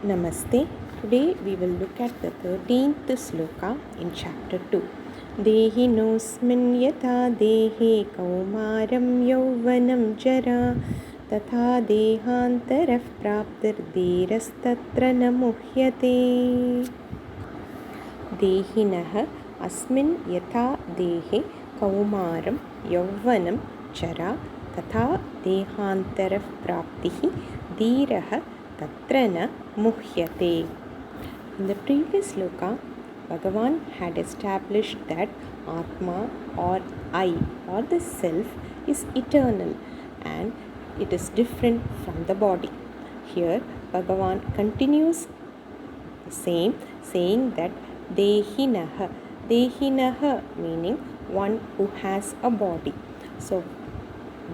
Namaste. Today we will look at the 13th sloka in chapter 2. Dehino'smin yathā dehe kaumāraṁ yauvanaṁ jarā tathā dehāntara prāptir dhīras tatra na muhyati. dehino'smin yathā dehe kaumāraṁ yauvanaṁ jarā tathā dehāntara prāptir dhīras tatra na muhyati. In the previous sloka, Bhagavan had established that Atma or I or the self is eternal and it is different from the body. Here, Bhagavan continues the same, saying that dehino'h meaning one who has a body. So,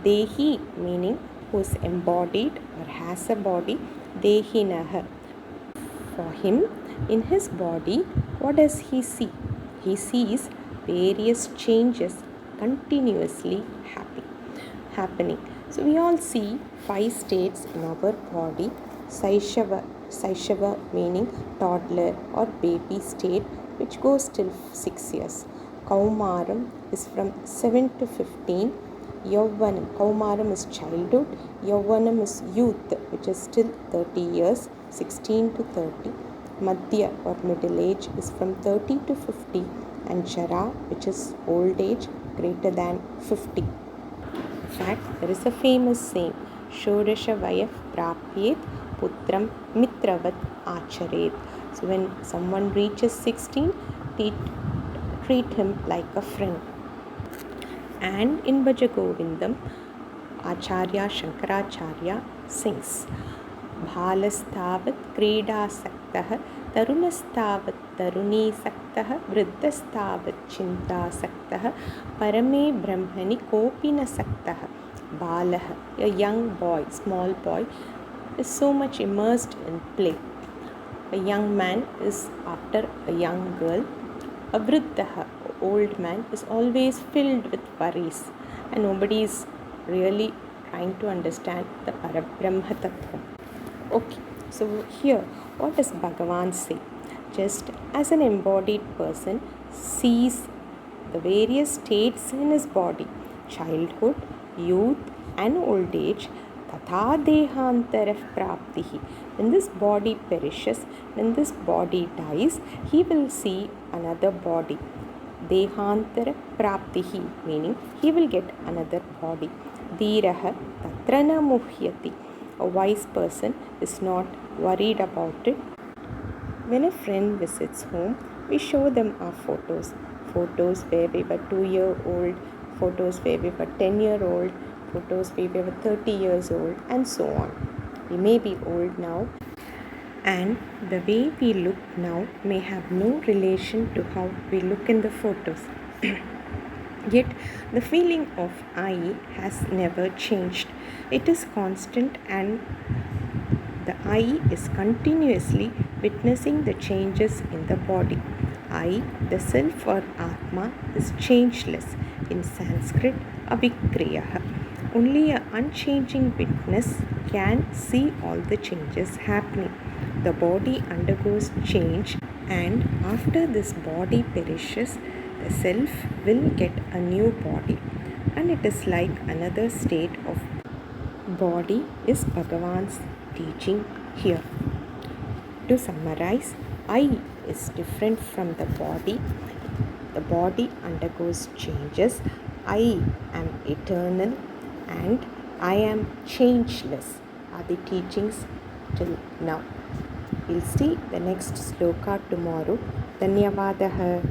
dehi meaning who is embodied or has a body. dehino'h. For him, in his body, what does he see? He sees various changes continuously happening. So we all see 5 states in our body. Saishava meaning toddler or baby state, which goes till 6 years. Kaumāraṁ is from 7 to 15. Yauvanaṁ, kaumāraṁ is childhood. Yauvanaṁ is youth, which is still 30 years, 16 to 30. Madhya or middle age is from 30 to 50. And jarā, which is old age, greater than 50. In fact, there is a famous saying, Shodasha vayah prāpyet putram mitravat acharet. So when someone reaches 16, treat him like a friend. And in Bhaja Govindam, Acharya Shankaracharya sings, Bhalastavat Kredasaktah Tarunastavat Tarunisaktah Vriddhastavat Chintasaktah Parame Brahmani Kopinasaktah. Balah, a young boy, small boy, is so much immersed in play. A young man is after a young girl. A vriddha, old man, is always filled with worries and nobody is really trying to understand the Parabrahma tathā. Okay, so here what does Bhagavan say? Just as an embodied person sees the various states in his body, childhood, youth and old age, tathā dehāntara prāptir. When this body perishes, when this body dies, he will see another body. Dehāntara prāptir meaning he will get another body. Dhīras tatra na muhyati. A wise person is not worried about it. When a friend visits home, we show them our photos. Photos where we were 2-year-old, photos where we were 10-year-old, photos where we were 30 years old, and so on. We may be old now, and the way we look now may have no relation to how we look in the photos. Yet, the feeling of I has never changed. It is constant, and the I is continuously witnessing the changes in the body. I, the self or Atma, is changeless. In Sanskrit, avikriyah. Only an unchanging witness can see all the changes happening. The body undergoes change, and after this body perishes, the self will get a new body, and it is like another state of body is Bhagavan's teaching here. To summarize, I is different from the body. The body undergoes changes. I am eternal and I am changeless are the teachings till now. We'll see the next sloka tomorrow. Dhanyavadaha.